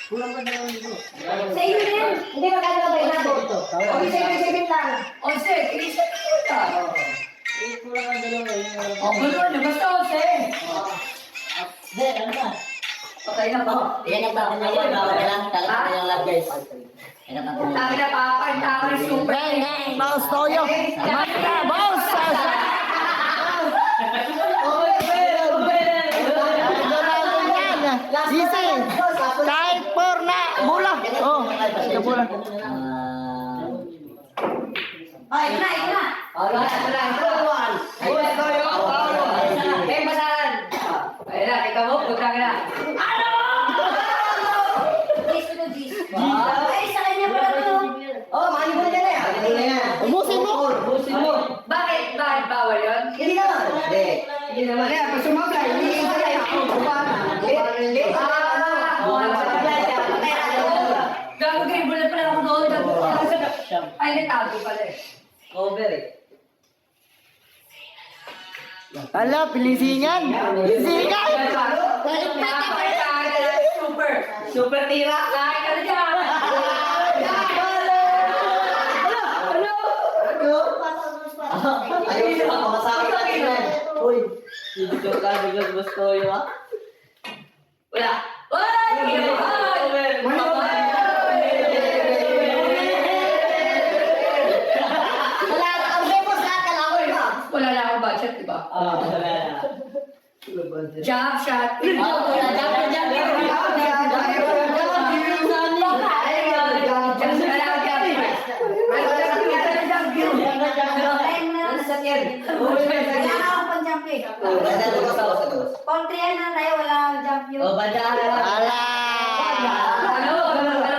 Kulang ka na dito. Sa iyo din. Hindi magkano ba yung nabo? O, 7 lang. O, sir, inisip ko ka. Kulang ka dalawa eh. O, gano'n na. Basta o, sir. Hindi, ano ba? Patay na ba? Yan ang bawal na yan. Bawal na lang. Talaga na lang, guys. Yan ang bawal. Sabi na papa, tama na super. Boss Toyo. Manda, boss. Sisi. Kahit por na bola. Oh, ito bola. Ay, ina, ina. Wala. Eh, basahan. Ayun na, ikaw mo, punta ka na. Ano? Gis to gis. Ay, sa kanya pala to. Oh, mali mo na yan. Ubusin mo. Ubusin mo. Bakit bawal yun? Hindi naman. Hindi naman. Kaya, pag sumagay, hindi ka na ako. Gago kayo, bulat pala ako doon. Ay, natago pala eh. Cover eh. Ala, pilisingan. Pilisingan. Super. Super tira. Kahit ka na dyan. Ayun na, makasakit natin na. Uy, hindi ko ka, biglas gusto yun ha? Wala. Ay! Wala na akong budget, di ba? Wala na. Jump shot. Ala.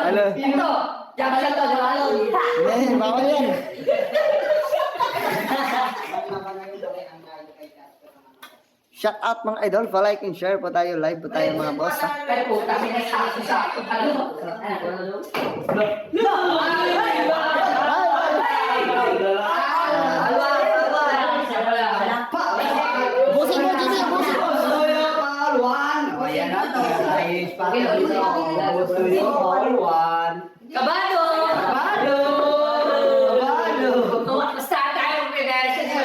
Ano? Ito. Jump shot to. Bawal yan. Shout out mga idol, pa-like and share po tayo, live po tayo mga boss. Ha? Pero puta, minasakto-sakto ka lang. Busin mo, Jimmy, busin mo. Kabado! Basta tayo mag-reaction sa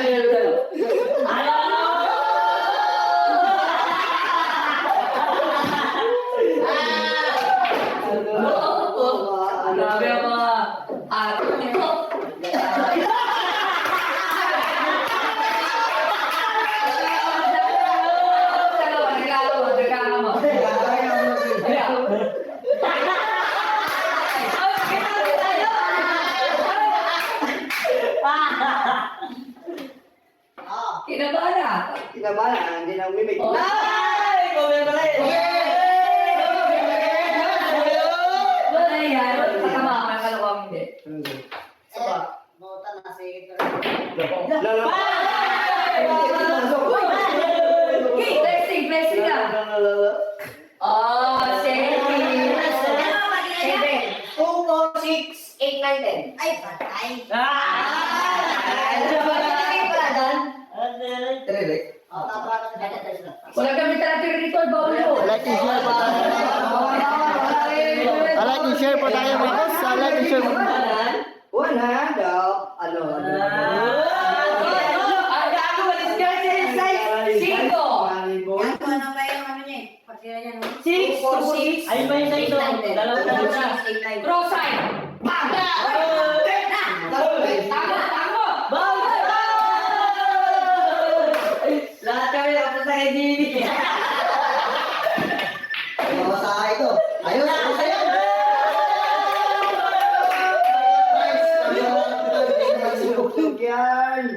grabe ang mga ato nito. Kinabala. Kinabala, hindi na umimik. Ay! Cover pala eh. Wala yan. Kasama ka, kalawang hindi. Blessing lang. Oh, 7. 2, 4, 6, 8, 9, 10. Ay, patay. Wala kami talaga rito, bawal yun. Like and share po tayo. Like and share po tayo mga boss. Like and share po. Wala daw. Ano? Ang gago, walis ka sa 5. Yan po, ano ba yung ano niya eh? Pagkira niya, no? 6, 4, 6. Ayun ba yung sa ito? Dalawa na. Cross sign. Bang! Tama, tama. Lahat kami ako sa kay Jimmy. Ako sa ito. Ayun, ako sa yan. Yan.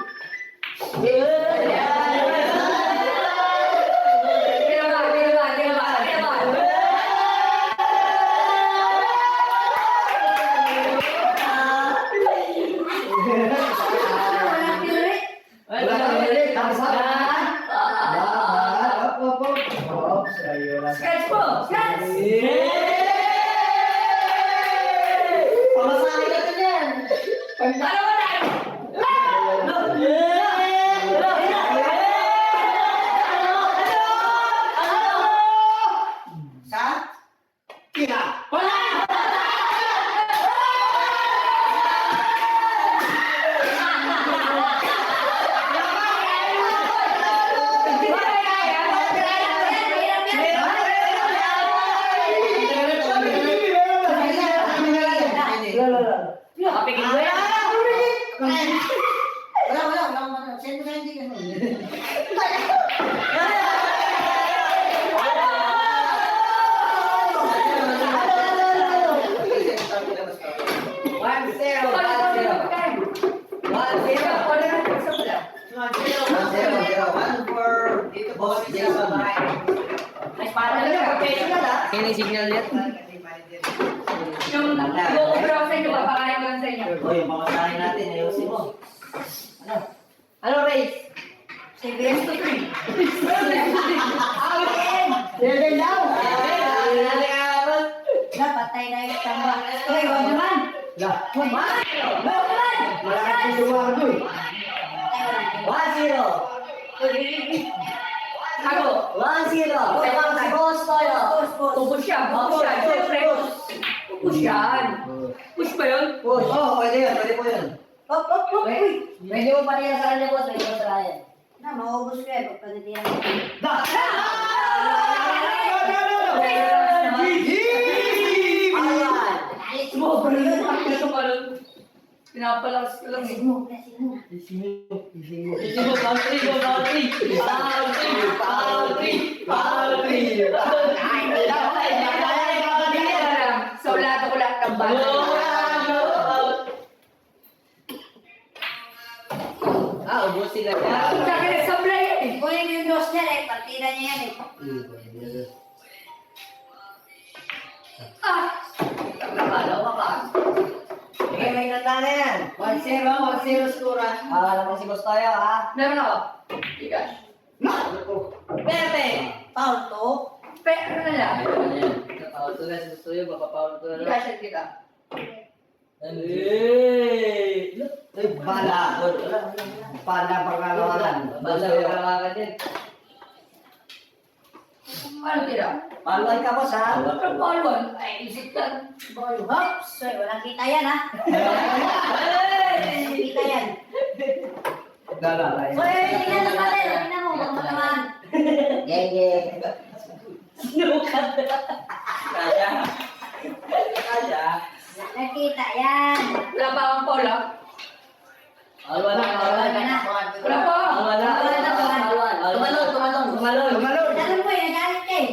Sketch po! Sketch! Pamasahin natin yan. Ano ba na? Kaya signal yan. Yung go-over ako sa inyo, papakain ko lang sa inyo. Uy, mamasahin natin. Ayusin mo. Ano? Ano, Race? Yes to 3. Seven daw. Patay na yung tamba. Uy, wag naman. Lah, Wag naman. malaki sumardo eh. 1-0. Ako. 1-0. Tebang si Boss Toyo. Pupush siya, pupush siya. Siyempre, pupush yan. Push ba yun? Push. Oo, pwede yun. Pwede po yun. Hop, hop, hop. Uy. Pwede mo pa niya sa kanya, Boss. Pwede mo sa kanya. Na, maubos ko eh. Pagpagatiyan. Ayan. Sumobra yun. Tumalon. Pinapalakas ko lang eh. So, lahat ako lahat ng bata. Ubus sila Sa yan. akin, nagsablay yan eh. Kunin yung dos niya eh. Partida niya yan eh. Nakalaw ka pa. Sige, may nata na yan. 1-0 skura. Naman si Boss Toyo, ha? Meron ako. Ikash. Pepe. Foul to. Pero ano na lang. Paul to na, gusto yun, papapaul to na lang. Ikashan kita. Bala. Bala pangalawanan. Bala yung kalakan din. Ano tira? Paluan ka, Boss, ha? Ang balon. Ay, isip ka. Hops. Uy, walang kita yan ha. Walang kita yan. Dala. Uy, tingnan na pala. Tingnan mo. Baka naman. Geng. Kaya. Nakita yan. Wala pa akong pola. Wala Wala pa. Tumalon. Alam mo eh, nagalit ka eh.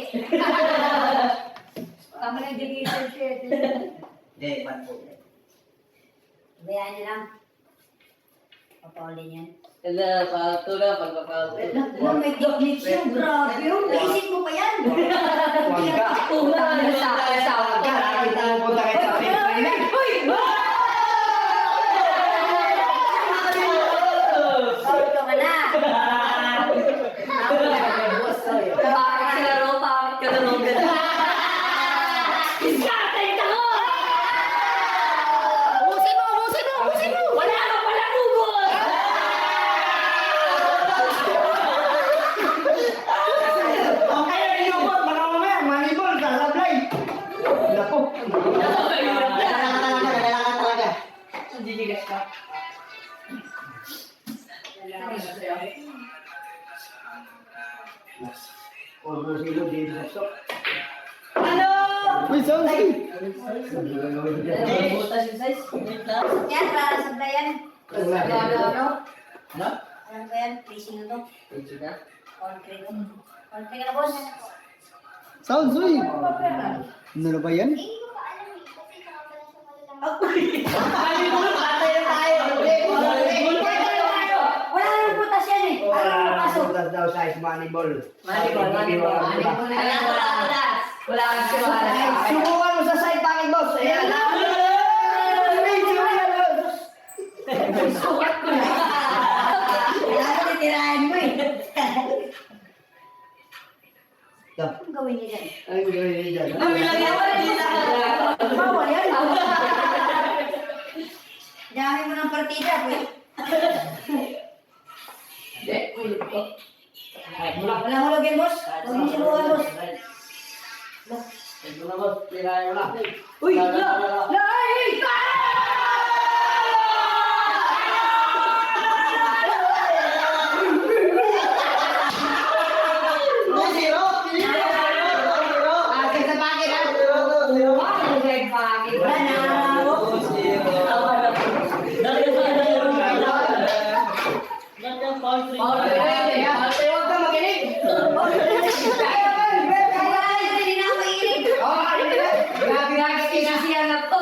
Tama na yung digital shit. Hindi, man po. Bayaan niyo lang. Papaulin yan. Kaya, paul to na, pagpapaul to. Oh my God, Mitchell, grabe yun. Naisip mo pa yan. Huwag ka. Una na sa asawa ka. Nakakita mo punta kay Chapi. Uy! Paul ka na. Bakit ka na ro? Bakit ka na ro? Iskatay ka ko! Ubusin mo! Wala ka pala ubos! Kaya inubot, baka mamaya, manibol, sasablay. Naku. Talaga. Didigas ka. Silo, di busok. Uy, Sonsi. Butas yung size. Yan, para sa bayan. Ano? No? Alam ko yan, facing na to. Concrete. Concrete ka na, boss. Sounds uy. Ano na ba yan? Wala nang butas yan eh. Wala nang pasok. Butas daw size manibol. Wala kang sinuhala. Subukan mo sa side pocket, boss. Ayan. Sukat ko na. Kailangan titirahin mo eh. Anong gawin niya dyan? Ang gawin niya dyan. Bawal yan. Dami mo ng partida, boy. Hindi, ulit ko. Wala hulogin, boss. Huwag mo sinubukan, boss. Ito na, boss. Tirahin mo na. Uy! Ay! Wala na. Grabe na kasi siya na to.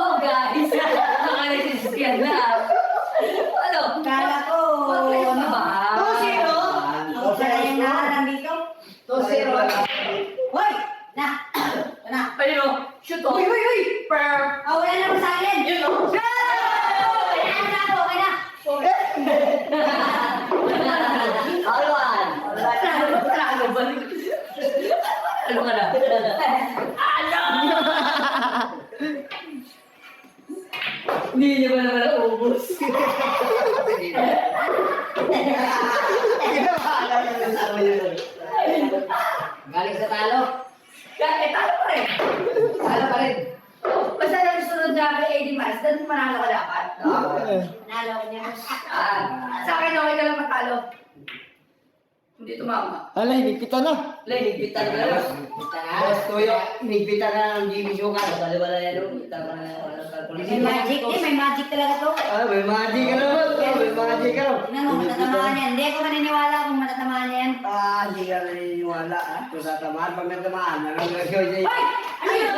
ubus. Galing sa talo. Talo pa rin. Talo pa rin. Basta na sunod na kay 80 miles, doon manalo ka dapat. Nalo ko niya. Sa akin, okay ka lang matalo. Hindi tumama. Alay, higpitan na. Ligpitan na lang. Boss Toyo, inigbitan na ng Jimmy Sugar. Wala yan o. Kita pa na yung May magic eh, may magic talaga to. Ah, may magic ka naman. May magic ka. Tingnan mo, matatamaan yan. Hindi ako maniniwala kung matatamaan yan. Ah, hindi ka naniniwala ah. Kung sa tamaan, pag natamaan, alam mo sa'yo sa'yo. Hoy! Ano yun?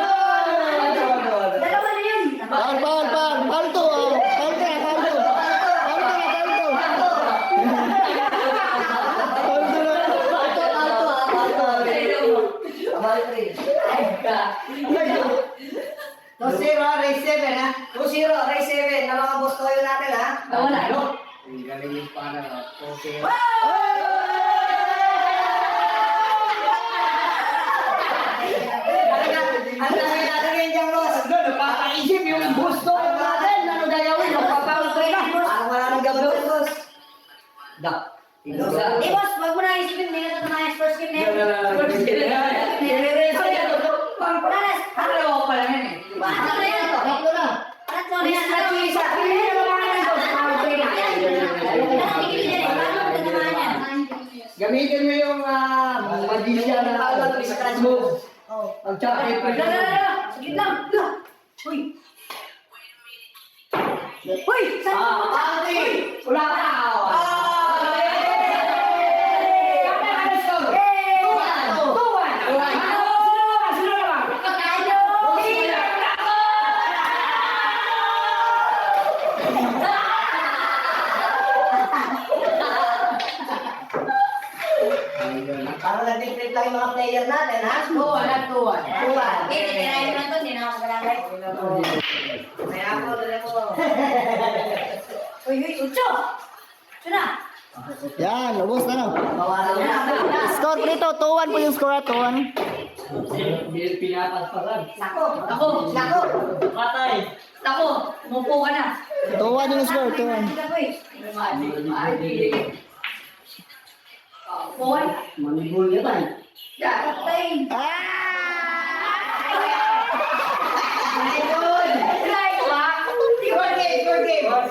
Dalawa na yun. Paul to. Paul to na. Race 7 ha? 2-0, race 7. Mga boss Toyo natin ha? Nawala, no? Ang galing yung para. 2-0. Ang dami natin dyan, boss. Napapaisip yung gusto natin. Ano gagawin? Magpapawag ko na. Parang wala nang gagawin, boss. Eh boss, wag mo na isipin. Hindi na tatamaan yung first game na yun. Ano pa lang yan eh. Ano na yan? Tatlo na. Tatlo na yan. Tatlo isa. Gamitin mo yung magician na move. Ang tsaka Sige lang. Uy! Uy! Saan? Wala ka. Parang nag-trip lang yung mga player natin, ha? Tuwan. Eh, titirahin mo na to. Hindi na ako magagalay. Kaya ako, dala ko. Uy, Ucho! Ucho na! Yan, ubos na lang. Bawalan na. Score dito, 2-1 po yung score, 2-1. Lako! Patay. Ako, umupo ka na. 2-1 yung score, 2-1. Tuwan. Manibul niya tayo. Yan. Patay! Like ba? Di ka ba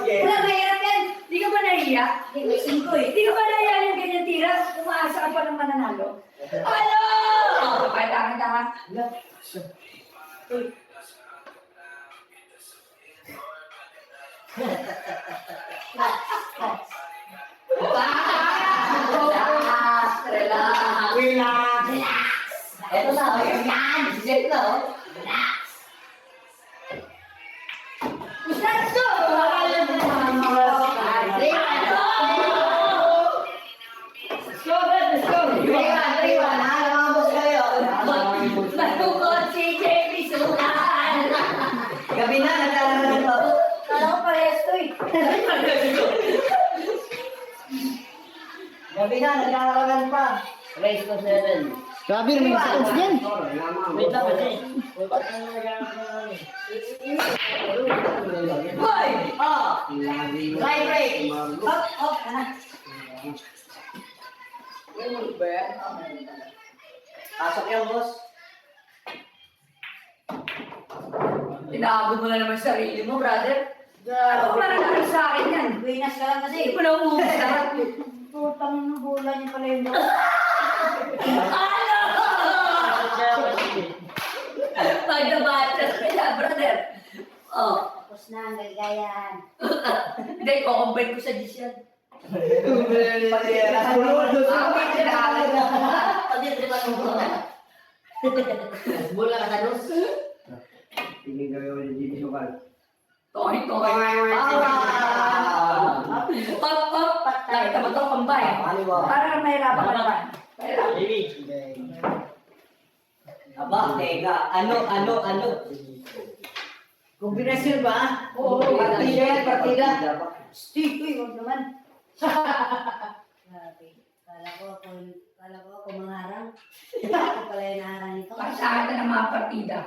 Wala, mahirap yan! Di ka ba nahiya? May 5 eh. Di ka ba nahiya yung ganyan tira? Umaasa ka pa ng mananalo. Ano? Kailangan ka. Relax. Eto na, yan. Set na, oh. Iwan, ha? Mga boss kayo. Matukot si JP Sukan. Gabi na, naglalaro ng babo. Kala ko parehas to eh. Gabi na, naglalaro pa. Race to 7. Grabe naman yung seconds yan. Wait lang kasi. Hoy! Right break. Up, ano? Pasok yan, boss. Tinago mo na naman sarili mo, brother. Ano ba nangyari sa akin yan? Buenas ka lang kasi. Hindi mo na uubos lahat. Putang ng bola niya pala yun. Ano? Pagdabatas ka na, brother. Oh. Tapos na ang galigayan. Hindi, kukombine ko sa dish yan. Bola ka sa dos. Tingin gawin mo yung GP Sukal. Toy. Pop. Nakita mo to, pambay. Parang mahirapan ka naman. Mahirapan. Baby. Aba, teka. Ano? Kombinasyon ba? Oo. Partida. Steve, uy, huwag naman. Grabe. Kala ko ako mangarang. Ako pala yung naharang nito. Pasada ng mga partida.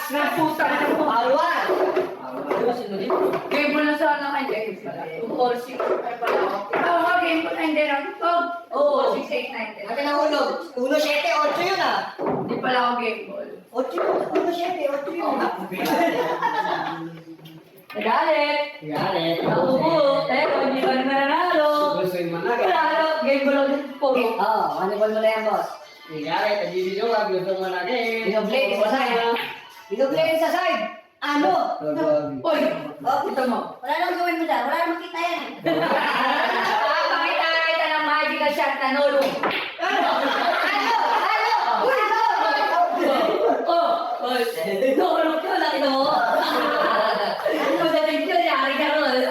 Relax na puta na mo. Paluan. Game mo na sana kay James pala. 2, 4, 6, 5 pala ako. Oo nga, game mo na hindi lang. Oo, 6, 8, 9, 10. Akin ang ulog. 1-7, 8 yun ah. Hindi pala ako game ball. 8 yun. 1-7, 8 yun. Nagalit! Galit. Nakubo! Pero hindi pa rin nanalo! Gusto yung manag. Nanalo! Game ball ulit puro. Oo, manibol mo na yan, boss. Galit, nag-video ka, gusto mo na eh. Binoblade sa side. Binoblade sa side. Ano? Uy! Ito mo. Wala nang gawin mo dyan. Wala nang makita yan. Pakita ng magical shot na nolo. Oh! Nolo ka lang ito mo. Ano na rin yun? Yari ka ron.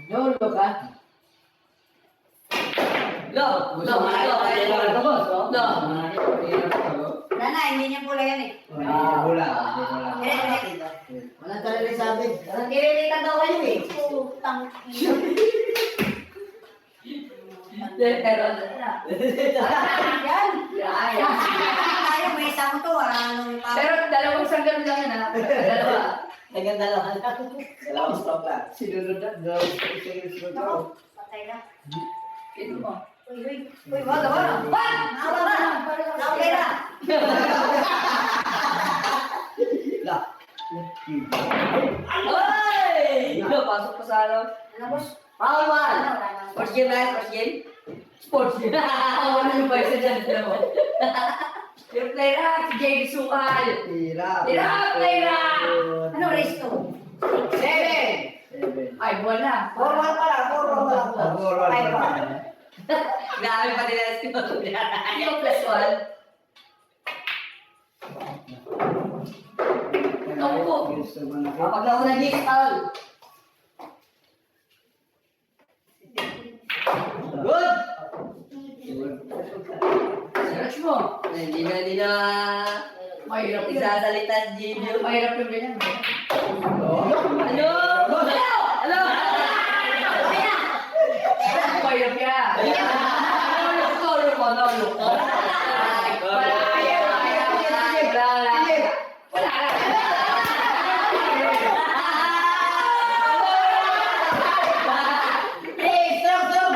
Nolo ka? Lo! Lo! Lo! Wala na, hindi niya pula yan eh. Bola. Walang talaga sabi. Walang kirilitan daw kayo eh. Putang. Pero Yan. Yan. Tayo, may isang to. Pero dalawang sanggal lang yan ha. Dalawa. Naganda lang. Dalawang stop lang. Sinunod na. Ako, patay na. Ito mo. Uy, wala, wala. Wala! Nawa na! Nawa na! Ay! Pasok pa sa araw. Ano, boss? Foul one. Wala na. First game na, first game. Sports yun. Ako na yung paisa dyan. Tignan mo. Yung play na, si JD Sukal. Hirap, play na! Ano, race to? 7. Ay, buwan na. 4-1 pa lang, 4-1 pa lang. 5-1. Grabe pa din ang score. Yung plus 1. Ako po. Kapag ako nag-hit, foul. Good! Search mo. Hindi na Mahirap yun. isasalita si Jimmy. Mahirap yung ganyan. Ano? Ano? Mahirap yan. Ano yung score mo? Ano yung score? Wala yan. Wala yan. Hey, strong, strong!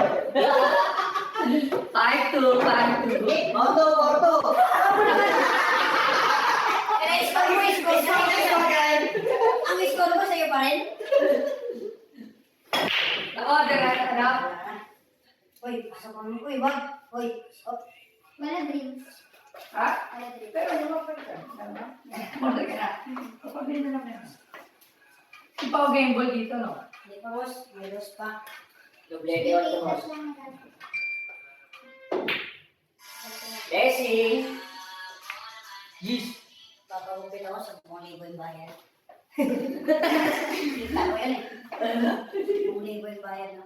5-2, 5-2. Orto, orto! Kaya score mo, score mo. Ang score mo sa'yo pa rin? Na-order na ano? Uy, pasok mo. Uy, wag. Uy, oh. Wala drinks. Ha? Wala drinks. Pero ano ba pa ito? Order ka na. Kapag na lang yan. Di pa ako game ball dito, no? Hindi pa, boss. May dos pa. Dublete orto, boss. Messi! Yes. Papagupit ako sa 1,000 yung bayan. Kita ko yan eh. 1,000 yung bayan. No?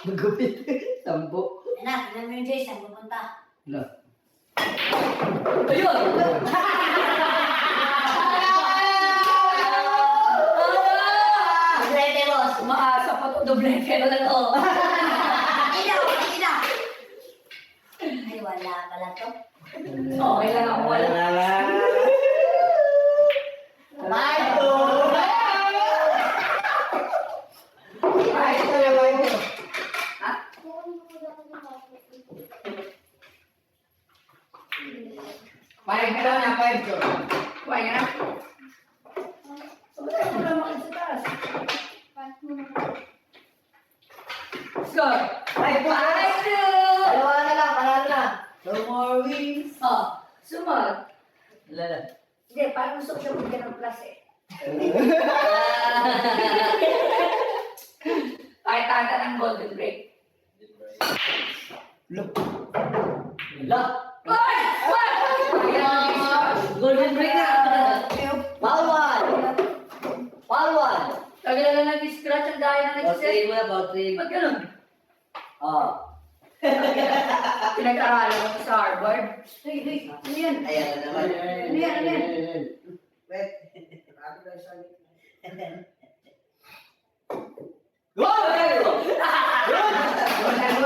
Magupit. Tambo. Yan na, tignan mo yung Jace, saan pupunta? Ayun! Dublete, boss. Umaasa pa ito, doblete na lang to. Ilaw! Ilaw! Ay, wala pala to. Okay lang ako wala. Five, two. Five, two, five, two. Ha? Five ka na, five two. Kumain ka na? Wala ko lang makita sa taas. Score! Five two. 5-2! Dalawa na lang, panalo na. No more wins. Oh, sumunod. Lala. Hindi, parang gusto ko siya bigyan ng plus eh. Kahit tata ng golden break. Wala. Ay! What? Golden break na. Foul one. Foul one. Tagal na nag-scratch ang dahil na Bout nag-set. 3 mo na, bout 3. Ba't ganun? Oh. Pinag-aralan mo sa Harvard. Hey, ano yan? Ayan na naman. Ano yan? Ano yan? Wait. Go! Good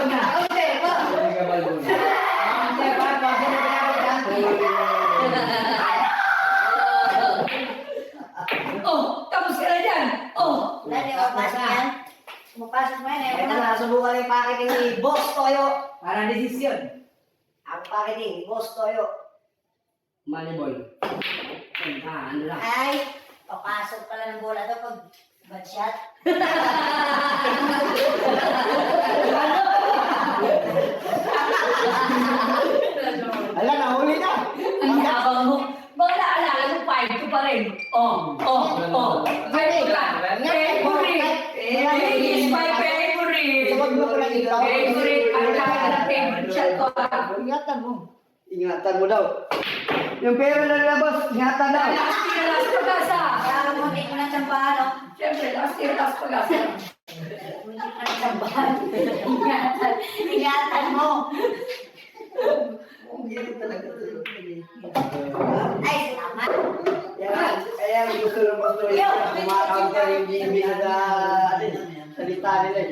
na. Okay, pa. Hindi ka balbon. Okay, pa. Bakit na pinakaw dyan? Oh, tapos ka na dyan. Oh. Dali, mapasok yan. Mapasok mo yan. Ito na, subukan yung packaging ni Boss Toyo. Para desisyon. Ang packaging ni Boss Toyo. Money boy. Ano lang. Ay, papasok pala ng bola to pag bad shot. Ala, nahuli na. Ang yabang mo. Mga naalala mo, 5 ko pa rin. Oh. Favorite. This is my favorite. Huwag mo ko lang ikaw. Favorite. Ang laki na favorite shot ko. Ingatan mo. Ingatan mo daw. Yung pera na labas, ingatan daw. Last year, last pag-asa. Kaya mo, hindi mo na tsambahan, no? Siyempre, last year, last pag-asa. Hindi mo na tsambahan. Ingatan mo. Ay, salamat. Kaya gusto ng Boss Toyo. Kumakawag yung GB na salita nila eh.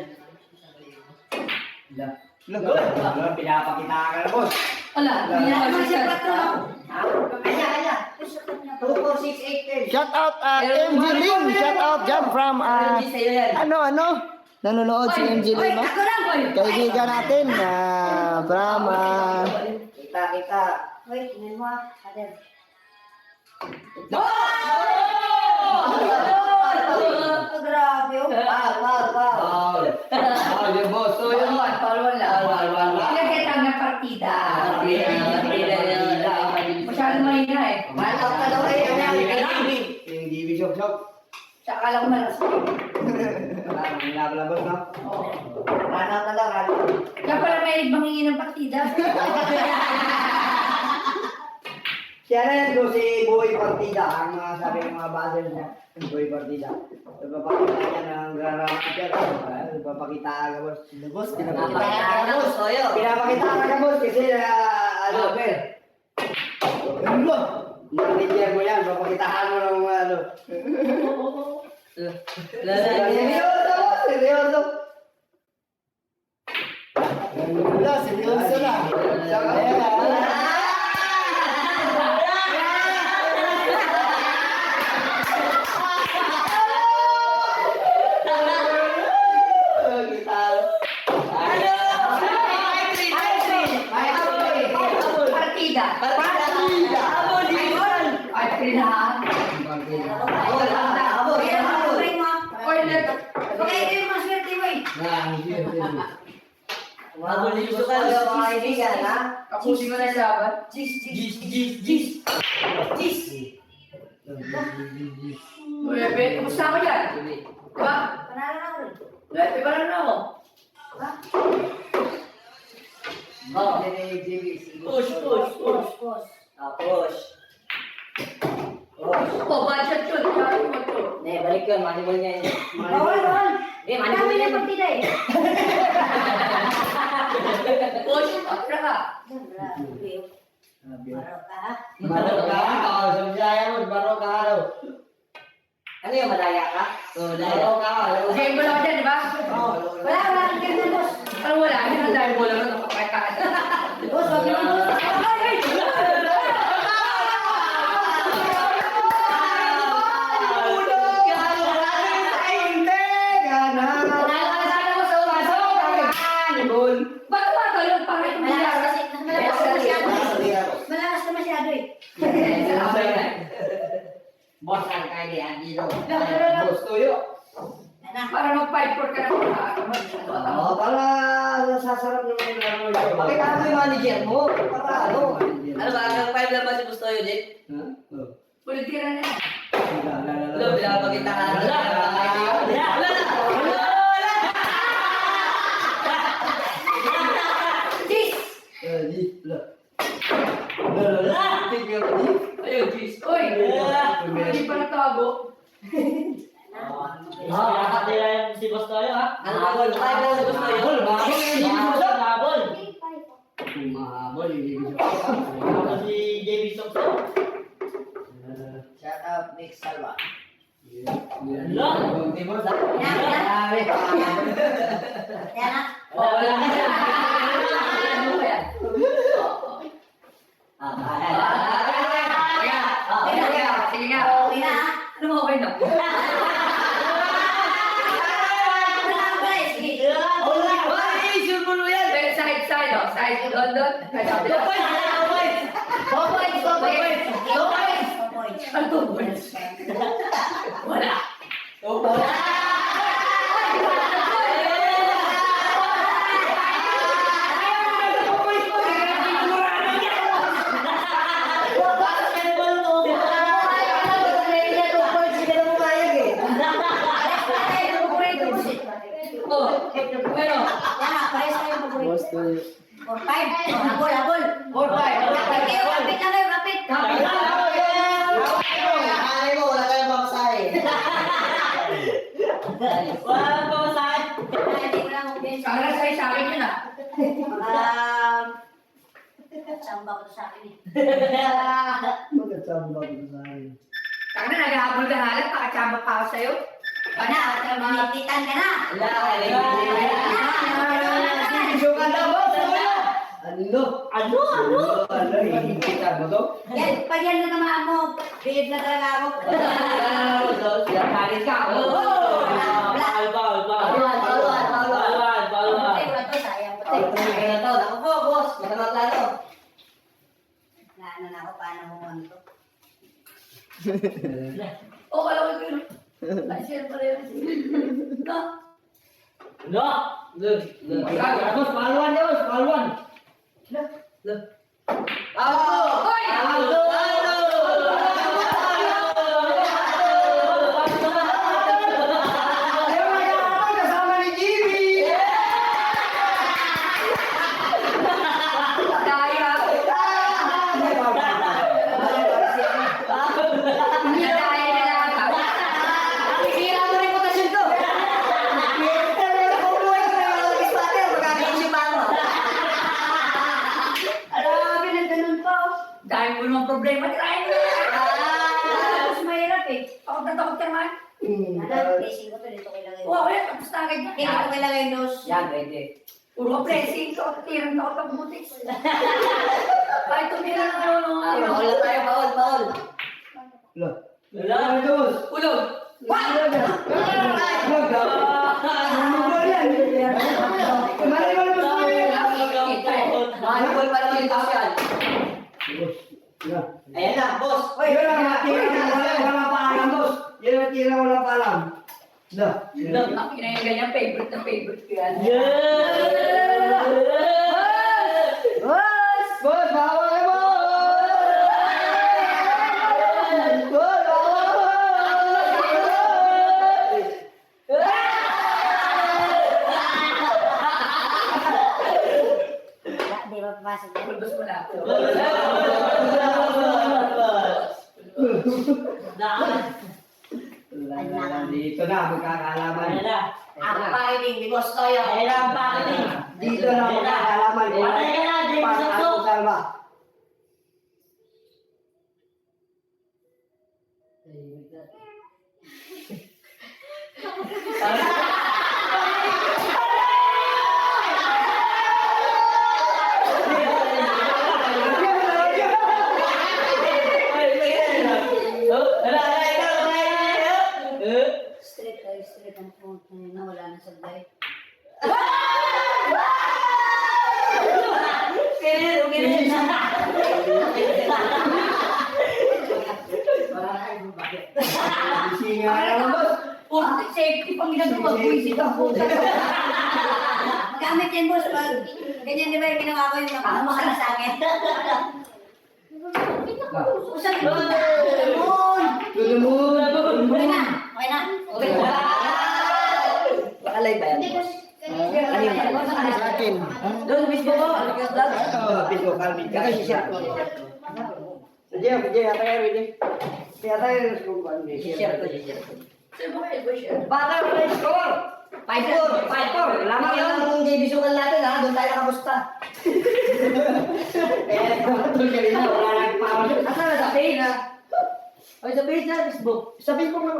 Lagot. Pinapakita ka na, boss. Wala, hindi na Ano kasi siya siya. pa to? Kaya. Puso ko na. 24688. Shout out MG Lim. Shout out dyan from Hindi sa'yo yan. ano? Nanonood si MG Oy, Lim. ako lang, oy. Kaibigan natin from Kita. Wait, tingnan mo, Adel. Oh, grabe, oh. Wow. Yung Boss Toyo. Paul, wala. Pinagkitang ng partida. Masyado mahina eh. Malak ka daw kayo. Yung GB shop. Tsaka lang malas. Nilabas na. Oo. Malak ka daw. Kaya pala may manghingi ng partida. Siya na yan doon si Boy Partida. Ang mga sabi ng mga buzzer niya. Boy Partida. Nagpapakita niya ng grammatical. Nagpapakita ka, boss. Boss, pinapakita ka, boss. Pinapakita ka, boss. Kasi, ano, Ber. Ano? Manager mo yan. Papakitahan mo ng mga, ano. Seryoso, boss. Seryoso. Wala, seryoso na. Partida. Ay, pinahan. Oy, Okay, ito yung maswerte mo eh. Mga kaibigan, ha? kapusin ko na yung laban. Bebe, kumusta ako dyan? Diba? Panalo na ako rin. Bebe, parang na ako. Ha? Push. Push. Tapos. Oh, budget yun. Kaya mo ito. Balik yun. Manibol niya yun. Bawal. Manibol Dami niya na partida eh. Push, kontra ka. Grabe. Maro ka, ha? Baro ka? Oo, sa Bisaya mo, baro ka daw. Ano yung madaya ka? Baro ka. Game mo lang dyan, di ba? Wala kang ganyan, boss. Ano wala? Hindi na dahil bola mo nakapagkaan. Boss, wag naman, boss. Ba't tumatalon? Bakit Malakas na masyado eh. Boss, ang kaya yan dito. Wala. Boss Toyo. Yan na. para mag-fight for ka na Oo, para sasarap naman yung laro nyo. Pakita mo yung manager mo. Para ano? Ano ba? Hanggang 5 lang ba si Gusto yun, Jake? Ulit tira na yan. Wala, pinapakita ka na. Wala! Ayun, jeez. Uy! Hindi pa natago. Lahat nila yung si Gusto yun, ha? Ano ba? 5 lang si Gusto yun. Mahabol! Mahabol, hindi ko Mahabol si JB Sokso. Shout out Nick Salva. Wala! Yan na. Oh, wala ka dyan. Ano ba yan? Sige nga. Okay na, ha? Ano mo okay na? Wala ba eh, sige. Side, oh. Side, doon. Ano ba? Wala. Oh, pero, Yan, pares tayo paborito. Boss, tuloy. 4-5. Habol. 4-5. Rapid kayo, rapid na kayo, rapid. Ay mo, wala kayong mamasahe. Walang pamasahe. Hindi mo lang kumpiyansa. Para sa akin yun ah. Samba ko sa akin eh. Magkasama ko sa akin. Taka na, naghahabol ka halat, pakachamba pa ako sa'yo. Minititan ka na. Ano? Kita mo to? Yan, pag yan na naman mo, bihid na talaga ako. Halit ka. Ay, wala to, sayang ko. Naano na ako, paano mo ano to? Oh, alam ko yun. Ay, share pala yun. No. No! Look, look. Boss, paluan niya, boss, paluan. Hoy! Kasama ni Jimmy! Daya. Hindi daya na lang. Sira mo reputasyon ko. Grabe na ganun pa. Dahil mo naman problema, tirahin mo na. Mas mahirap eh. Ako natakot ka naman. Ano, placing ko to, dito ko ilagay. Oo, yan. Tapos na agad Dito ko ilagay dos. Yan, pwede. Puro pressing ko. Tirang na ako ng butis. Kahit tumira ng ano nung ano. Wala. Ulog. Mahal pa naman yung tasyan. Ayan na, boss. Wala pa alam. Ang ganyan, favorite na favorite ko yan. Boss, bawa ka, Di ba papasok yan? Pulbos mo na. Dito na, magkakaalaman. Ako pakinig, di boss tayo. Dito na, magkakaalaman. Patay ka na, James Para Santo. ako salva. Straight ang phone na wala na sablay. Singa naman, boss. Puro safety pang ginagawa. Buisit ang puta. Gamit yan boss, pag ganyan di ba yung ginawa ko yung nakamahal sa akin. Usap mo. To the moon. Okay na, okay na. Alay ba yan? Sa akin. Doon, mismo ko. Alikas lang. Piso, kalbit ka. Sige, ata kayo, Rudy. Kaya tayo, I-share ko, i-share ko. Sir, bakit ba siya? Bata mo na yung score! 5-4! 5-4! Lamang yun! Ang divisional natin ha, doon tayo nakabusta. Ito kanina, wala nang power. Asan na sa page na? Ay, sa page na, Facebook. Sabihin ko nga.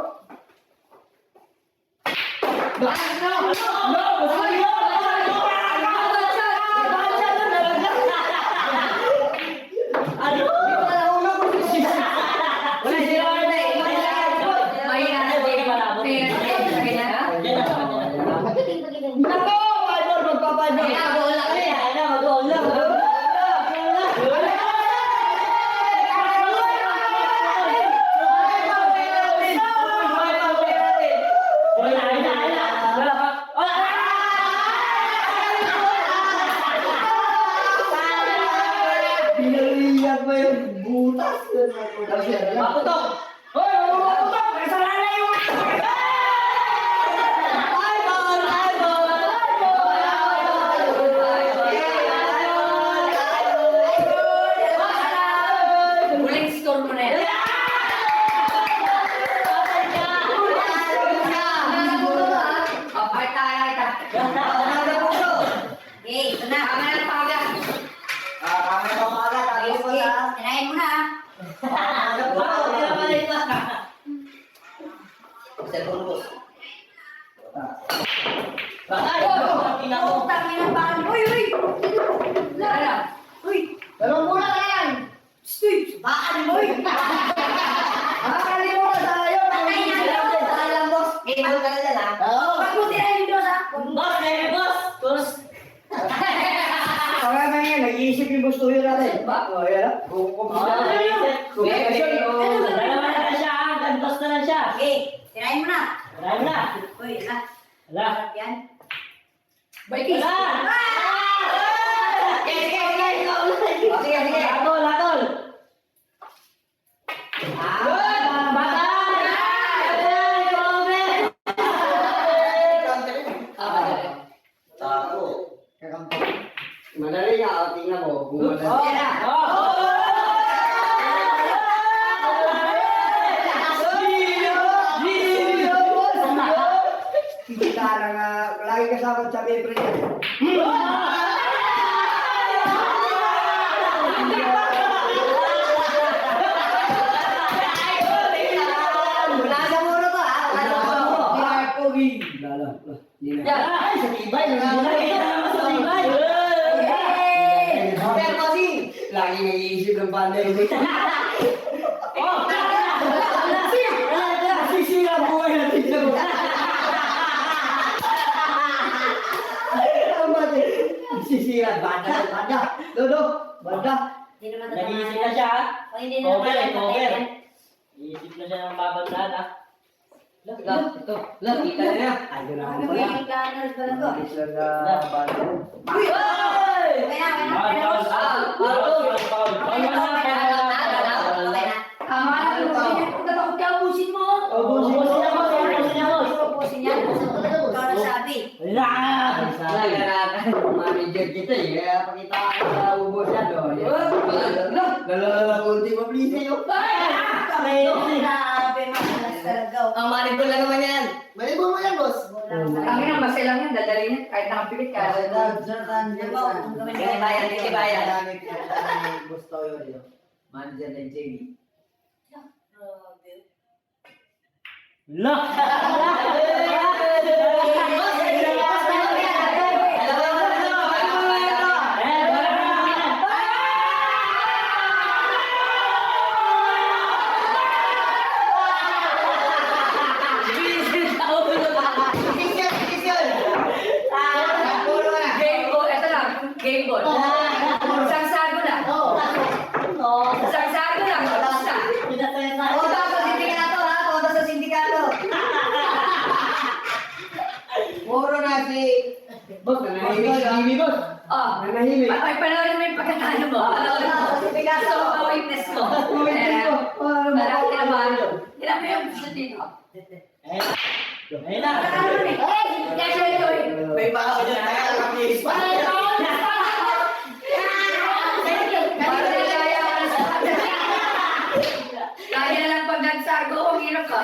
Ano? yung butas? Paputok! Hoy! Paputok! Kasalanan yung... Huling score mo na yan. Bakit tayo kita? Okay, ito na. Kami na tawagan. Okay, tirahin mo na. Utang ina pa. Uy, uy. Ano? Uy. Dalawang muna na yan! Uy, bakal mo. Uy. Makakali mo na tayo! Patay na yun. Alam, boss! Eh, ano ka na dyan, ha? Oo! Pag mo tirahin yung dos, ha? Boss! Baby boss! Boss! Kaya ba yan, nag-iisip yung gusto yun natin. Ba? O, yan. Dalawa na lang siya, ha? Gantos na lang siya. Okay, tirahin mo na. Marami na. Uy, ha? Ala. Yan. Baikis. Ala! Sige! Latol! Latol! Madali nga, tingnan mo. Bumadali. Yan na. Kita na nga, lagi kasama sa membre niya. Nasa muro to, ha? Nasa muro. Ay, sa tibay! Nakita naman sa tibay! Pero kasi, lagi nag-iisip ng bandel. Nasisira ang buhay natin sa mga. Nasisira, banda. Dodo, banda. Hindi naman to. Nag-iisip na siya, ha? O, hindi naman Cover, tayo cover. patay. Iisip na siya ng babantahan, ha? Ito, kita na niya. Ayun na Ano ako ba pala. yung planners ba na to? Isla na banda. Uy! Kaya, Tama na. Kung natakot ka, ubusin mo. Ubusin mo. ubusin yan. Ikaw na sabi. Wala! Sabi na manager kita eh. Kaya pakita ka sa ubos yan. Lalala kunti mo please eh. Grabe, makalas talaga. Ang manipul lang naman yan. Manipul mo yan, boss. Kami nang basta lang yan, dadali niya. Kahit nakapilit ka. Gusto yun. Manager ng JB. La! Game ball, eto lang. Game ball. Isang sago lang. Isang sago lang. Basta. Moro na si... Boss, nanahimik si Jimmy, boss. Oh. Nanahimik. Ay, panoorin mo yung pagkatalo mo. Panoorin mo. Gusto mo ang witness mo. Parang kinabahan mo. Kailan mo yung gusto dito? Ayun na! Kasi ito eh. May baka ko dyan tayo ang kapis. Kaya na lang pag nagsago, ang hirap ka.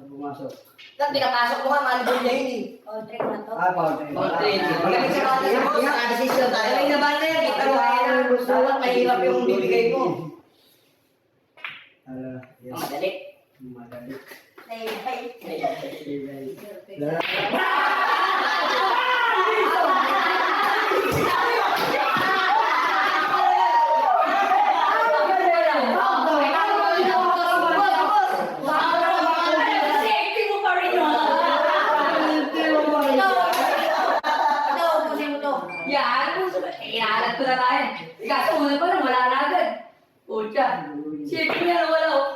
Pumasok. Tapos pinapasok mo nga, manipul niya yun eh. Power Magaling sa bata sa boss, nakadesisyon tayo. Magaling na bata yan, kita mo kaya dapat mahirap yung bibigay mo. Yes. Madali. Madali. Safety mo pa rin yun. Yan. Iyalat ko na tayo. Ikaw, una pa lang, wala na agad. Pucha. Shit, kaya wala oh.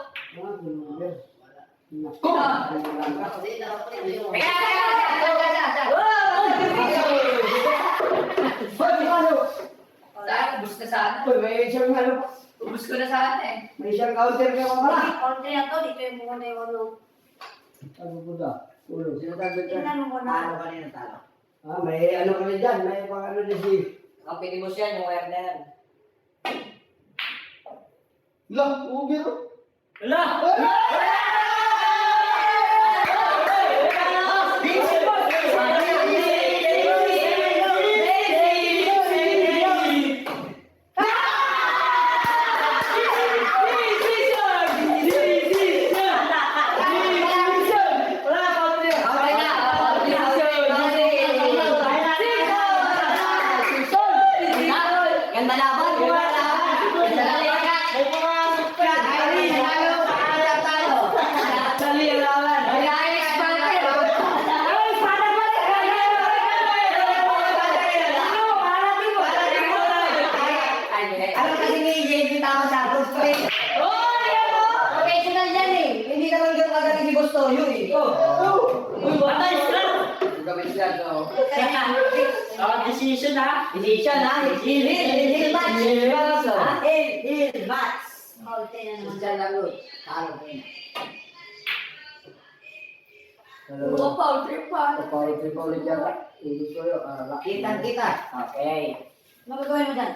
Sana, ubus na sana. May isang ano, Ubus ko na sana eh. may isang counter ka pa pala. Konti na to, dito yung muna yung ano. Ano po da? Ulo. Sinasabi ka. Tingnan mo Ano na. kanina talo? Ah, may ano kami dyan. May pang ano na si... Kapili mo siya, yung wire na yan. Lang, ubi ro. Wala! Ganda laban, ganda laban. Ganda laban. Dali ang laban! Ano kasi ni JB tama sa cosplay? Professional yan eh. Hindi naman ganun kagaling si Gusto yun eh. Uy, batay sila! Gamit siya to. Decision ha! Decision ha? Heal match. Heal match. Konti na naman. Diyan lang yun. Talo ko yun. Puro foul, trip pa. Paulit yata. Gusto ko yun. Lakitan kita. Okay. Ano gagawin mo dyan?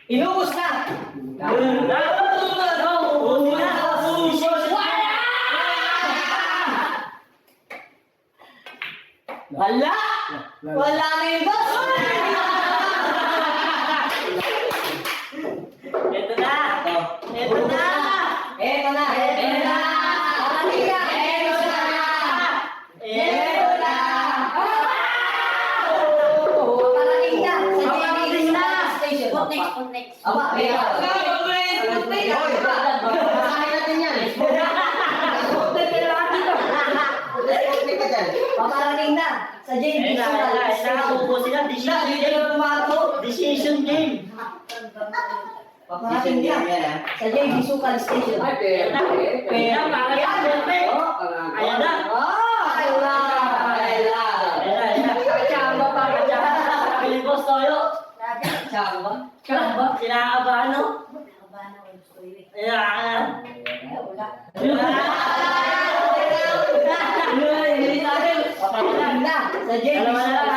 Inubos na! Wala! Wala na yung boss! Ito na! Ito na! Eto na! Eto na! Halika! Eto na! Eto na! Paparating na. Sa Paparating na! station. What next? What next? Aba, eto! Kakain natin yan! Paparating na! Sa JB Decision game! Paparating na! Sa JB Sukal Station. Pera, Ayan na! Chamba pa ka dyan! Pilipos tayo! Chamba? Chamba? Sinakabahan no? Nakabahan ako yung gusto yun eh. Ayan! Wala. Paparating na! Sa JB Sukal